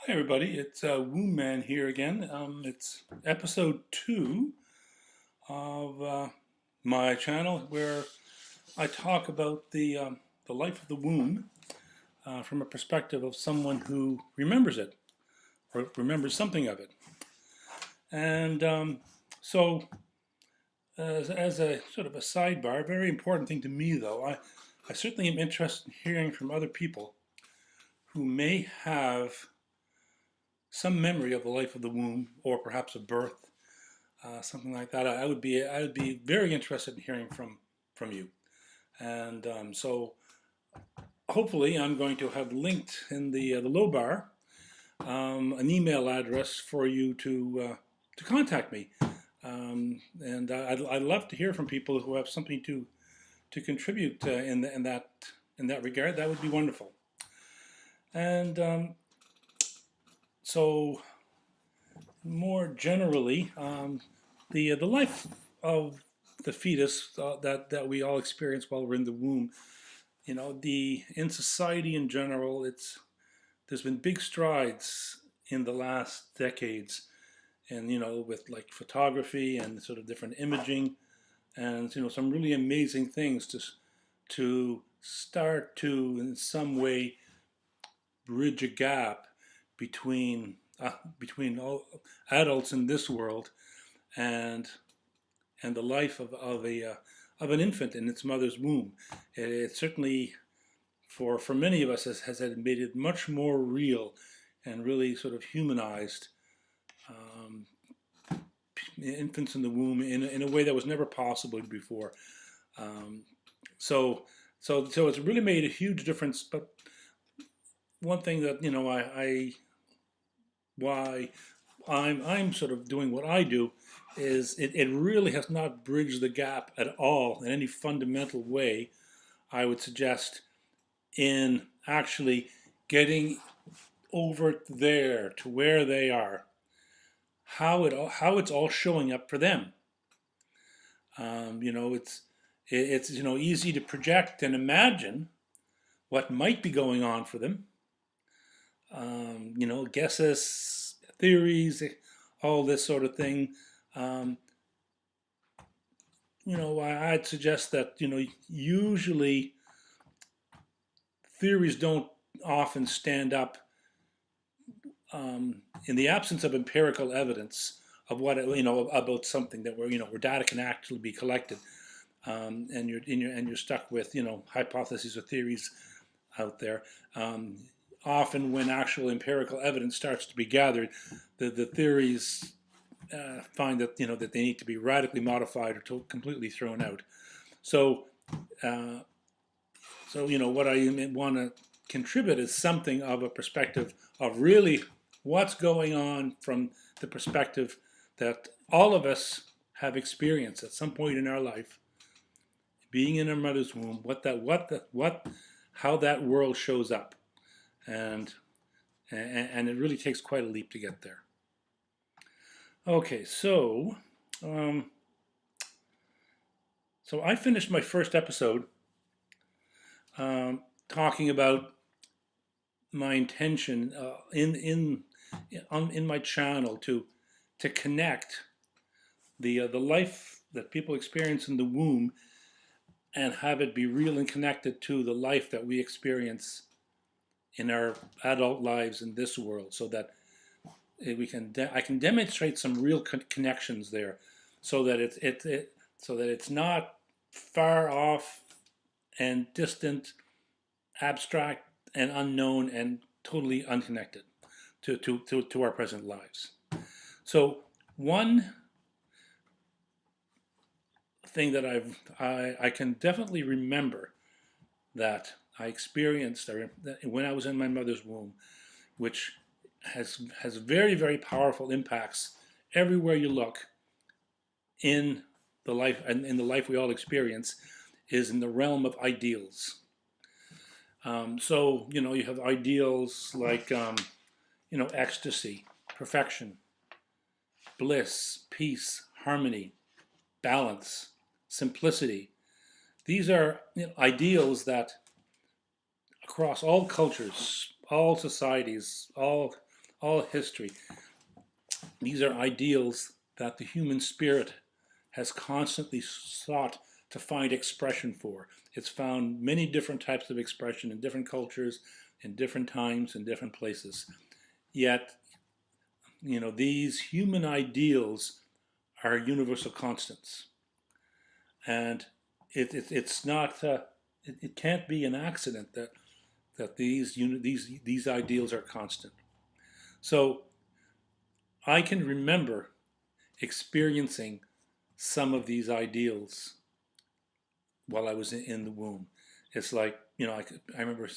Hi everybody, it's Womb Man here again. It's episode 2 of my channel where I talk about the life of the womb from a perspective of someone who remembers it or remembers something of it. And so, as a sort of a sidebar, a very important thing to me though, I certainly am interested in hearing from other people who may have some memory of the life of the womb or perhaps a birth, something like that. I would be very interested in hearing from you. And so hopefully I'm going to have linked in the low bar an email address for you to contact me. And I'd love to hear from people who have something to contribute in that regard. That would be wonderful. And so more generally, the life of the fetus that we all experience while we're in the womb. The in society in general, there's been big strides in the last decades, and with like photography and sort of different imaging, and some really amazing things to start to in some way bridge a gap between all adults in this world and the life of an infant in its mother's womb. It certainly, for many of us, has made it much more real and really sort of humanized um, infants in the womb in a way that was never possible before. Um, so, so it's really made a huge difference. But one thing that I why I'm sort of doing what I do is it really has not bridged the gap at all in any fundamental way, I would suggest, in actually getting over there to where they are, how it's all showing up for them. It's easy to project and imagine what might be going on for them. Guesses, theories, all this sort of thing. Um, I'd suggest that usually theories don't often stand up in the absence of empirical evidence of what about something that where data can actually be collected, and you're stuck with hypotheses or theories out there. Often, when actual empirical evidence starts to be gathered, the theories find that that they need to be radically modified or completely thrown out. So, uh, what I want to contribute is something of a perspective of really what's going on from the perspective that all of us have experienced at some point in our life, being in our mother's womb, how that world shows up, and it really takes quite a leap to get there. Okay, um, so I finished my first episode talking about my intention in my channel to connect the life that people experience in the womb and have it be real and connected to the life that we experience in our adult lives in this world, so that I can demonstrate some real connections there, so that it's not far off and distant, abstract and unknown and totally unconnected to our present lives. So one thing that I can definitely remember that I experienced when I was in my mother's womb, which has very, very powerful impacts everywhere you look in the life and in the life we all experience, is in the realm of ideals. So you have ideals like ecstasy, perfection, bliss, peace, harmony, balance, simplicity. These are ideals that across all cultures, all societies, all history. These are ideals that the human spirit has constantly sought to find expression for. It's found many different types of expression in different cultures, in different times, in different places. Yet, these human ideals are universal constants. And it's not, it can't be an accident that these ideals are constant. So I can remember experiencing some of these ideals while I was in the womb. It's like, I remember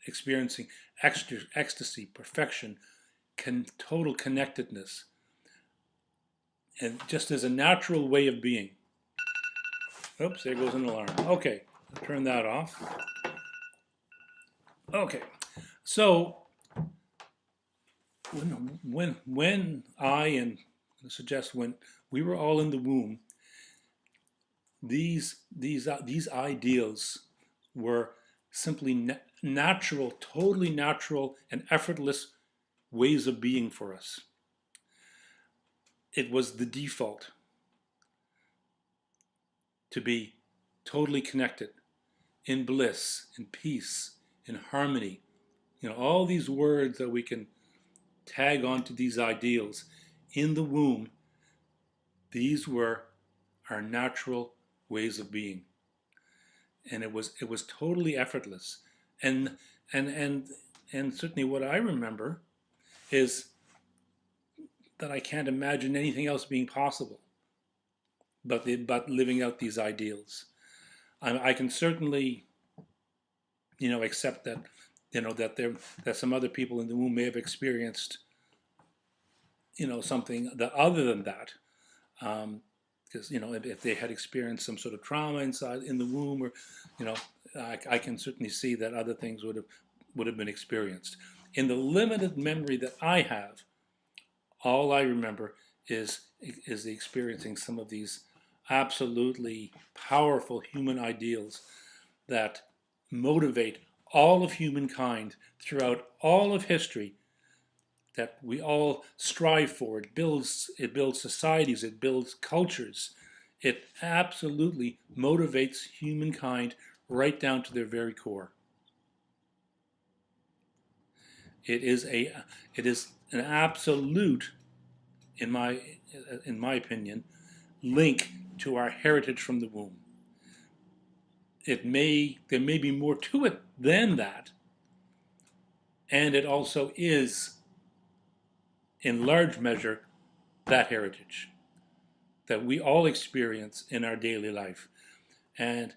experiencing ecstasy, perfection, total connectedness, and just as a natural way of being. Oops, there goes an alarm. Okay, turn that off. Okay, so when I and suggest when we were all in the womb, these ideals were simply natural, totally natural and effortless ways of being for us. It was the default to be totally connected, in bliss, in peace, in harmony. All these words that we can tag onto these ideals. In the womb, these were our natural ways of being. And it was totally effortless. And and certainly what I remember is that I can't imagine anything else being possible but living out these ideals. I can certainly, accept that, that some other people in the womb may have experienced, something that other than that, because if they had experienced some sort of trauma inside in the womb, or I can certainly see that other things would have been experienced. In the limited memory that I have, all I remember is the experiencing some of these absolutely powerful human ideals that motivate all of humankind throughout all of history, that we all strive for. It builds societies, it builds cultures. It absolutely motivates humankind right down to their very core. It is an absolute, in my opinion, link to our heritage from the womb. There may be more to it than that, and it also is, in large measure, that heritage that we all experience in our daily life. And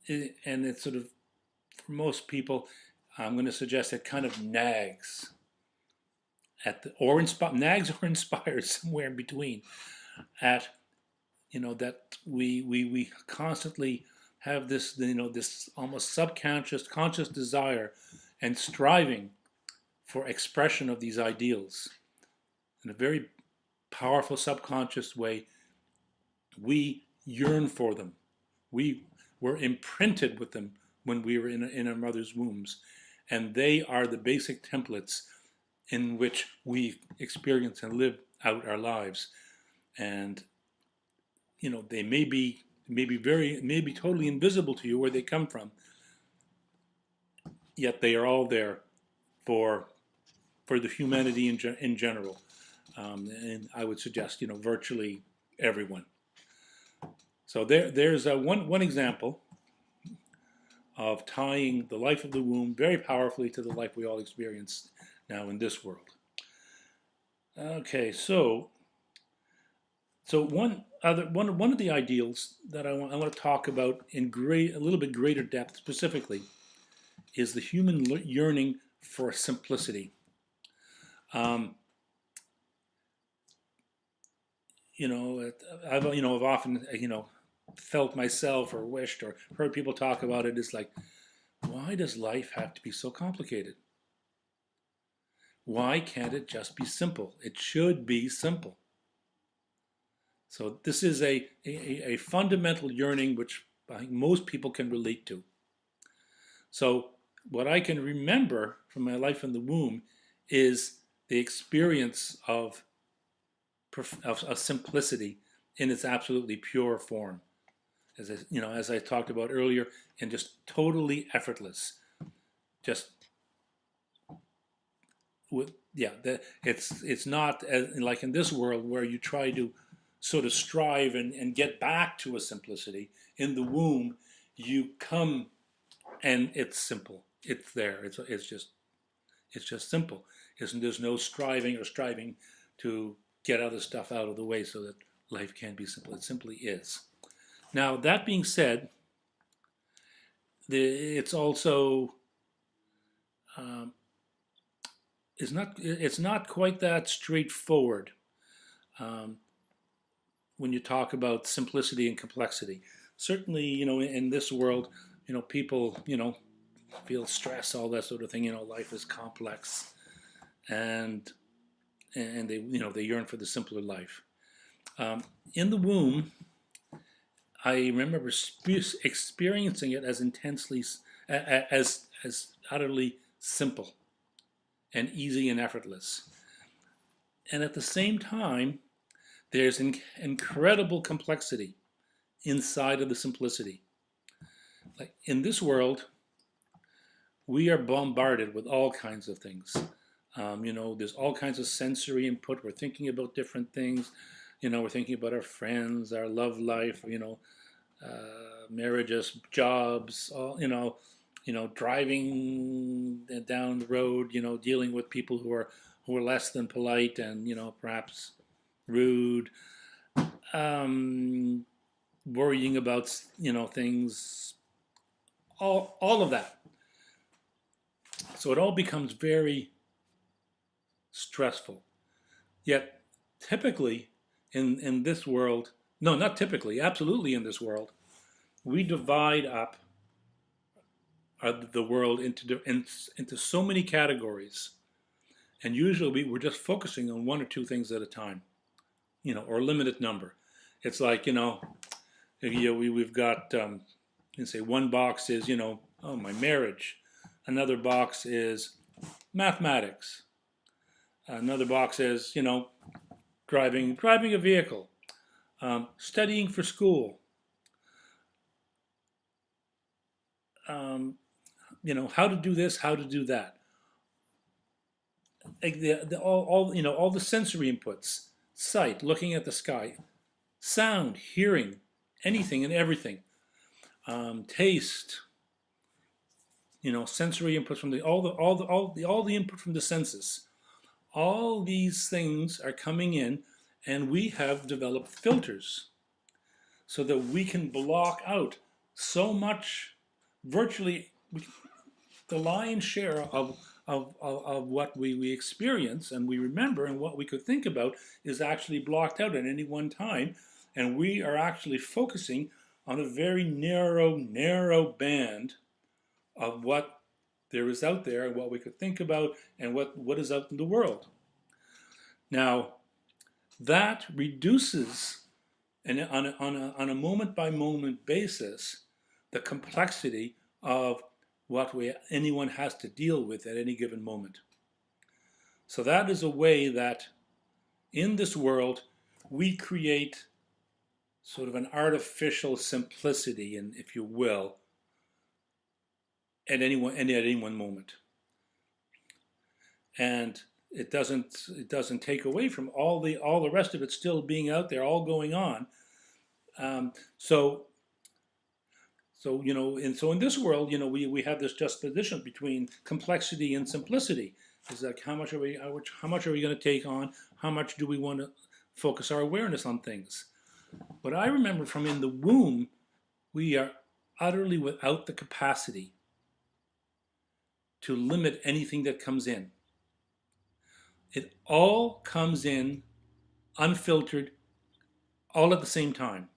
it's sort of, for most people, I'm going to suggest it kind of nags nags or inspires somewhere in between at, that we constantly have this, this almost subconscious, conscious desire and striving for expression of these ideals in a very powerful subconscious way. We yearn for them. We were imprinted with them when we were in our mother's wombs, and they are the basic templates in which we experience and live out our lives. And they may be totally invisible to you where they come from, yet they are all there for the humanity in general. And I would suggest, virtually everyone. So there's one example of tying the life of the womb very powerfully to the life we all experience now in this world. Okay, so one of the ideals that I want to talk about in a little bit greater depth specifically is the human yearning for simplicity. I've often felt myself or wished or heard people talk about it. It's like, why does life have to be so complicated? Why can't it just be simple? It should be simple. So this is a fundamental yearning which I think most people can relate to. So what I can remember from my life in the womb is the experience of simplicity in its absolutely pure form, as I talked about earlier, and just totally effortless. Just with yeah, it's not as, like in this world where you try to sort of strive and get back to a simplicity. In the womb, you come and it's simple. It's there. It's just simple. There's no striving or striving to get other stuff out of the way so that life can be simple. It simply is. Now that being said, it's also um, it's not quite that straightforward um, when you talk about simplicity and complexity. Certainly, in this world, people, feel stress, all that sort of thing. Life is complex, and they yearn for the simpler life. In the womb, I remember experiencing it as intensely as utterly simple and easy and effortless. And at the same time, there's incredible complexity inside of the simplicity. Like in this world, we are bombarded with all kinds of things. There's all kinds of sensory input. We're thinking about different things. We're thinking about our friends, our love life, marriages, jobs, all, driving down the road, dealing with people who are less than polite and, perhaps rude, um, worrying about, things, all of that. So it all becomes very stressful. Yet, typically in this world, no, not typically, absolutely in this world, we divide up the world into so many categories, and usually we're just focusing on one or two things at a time, or a limited number. It's like we've got say one box is my marriage, another box is mathematics, another box is driving a vehicle, studying for school, um, how to do this, how to do that. Like all the sensory inputs, sight, looking at the sky, sound, hearing, anything and everything, taste, sensory inputs from all the input from the senses. All these things are coming in, and we have developed filters so that we can block out so much, virtually the lion's share of what we experience and we remember and what we could think about is actually blocked out at any one time. And we are actually focusing on a very narrow band of what there is out there and what we could think about and what is out in the world. Now, that reduces, and on a moment-by-moment basis, the complexity of what anyone has to deal with at any given moment. So that is a way that in this world we create sort of an artificial simplicity, and if you will, at any one moment. And it doesn't take away from all the rest of it still being out there, all going on. So in this world, we have this juxtaposition between complexity and simplicity. Is like how much are we going to take on? How much do we want to focus our awareness on things? But I remember from in the womb, we are utterly without the capacity to limit anything that comes in. It all comes in unfiltered, all at the same time.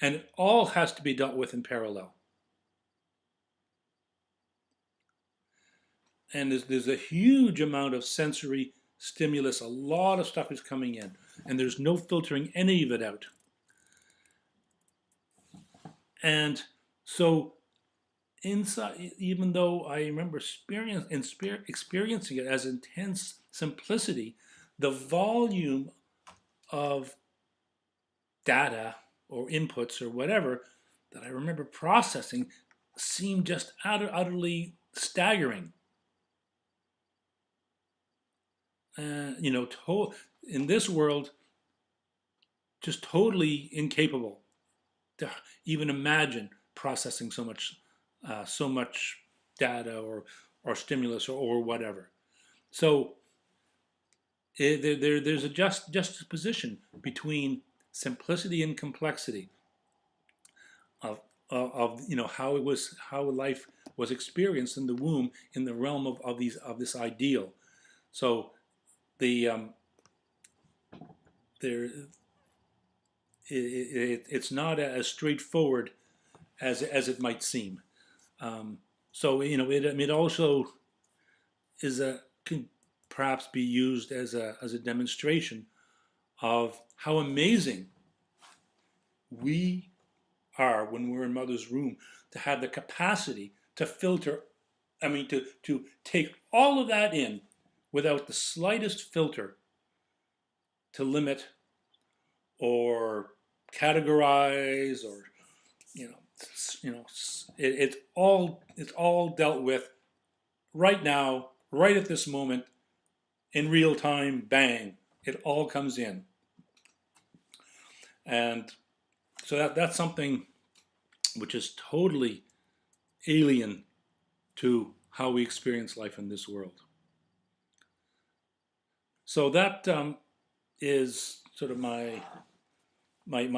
And it all has to be dealt with in parallel. And there's a huge amount of sensory stimulus. A lot of stuff is coming in. And there's no filtering any of it out. And so inside, even though I remember experiencing it as intense simplicity, the volume of data or inputs or whatever that I remember processing seemed just utterly staggering. You know, in this world, just totally incapable to even imagine processing so much data or stimulus or whatever. So there's a juxtaposition between simplicity and complexity of, you know how life was experienced in the womb in the realm of this ideal. So the there it's not as straightforward as it might seem. So you know it also can perhaps be used as a demonstration of how amazing we are when we're in mother's womb, to have the capacity to filter, I mean, to take all of that in without the slightest filter to limit or categorize or, you know, it's all dealt with right now, right at this moment, in real time, bang, it all comes in. And so that's something which is totally alien to how we experience life in this world. So that is sort of my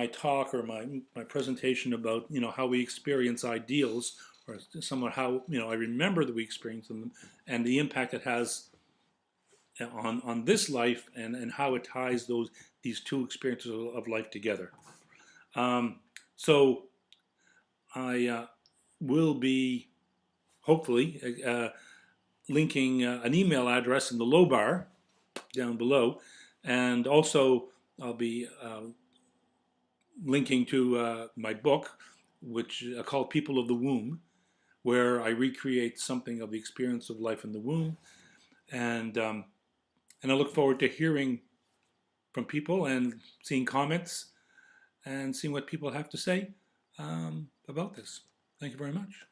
talk or my presentation about how we experience ideals, or somewhat how I remember that we experience them and the impact it has on this life, and how it ties these two experiences of life together. So I will be hopefully linking an email address in the low bar down below, and also I'll be linking to my book, which called People of the Womb, where I recreate something of the experience of life in the womb, and I look forward to hearing from people and seeing comments and seeing what people have to say about this. Thank you very much.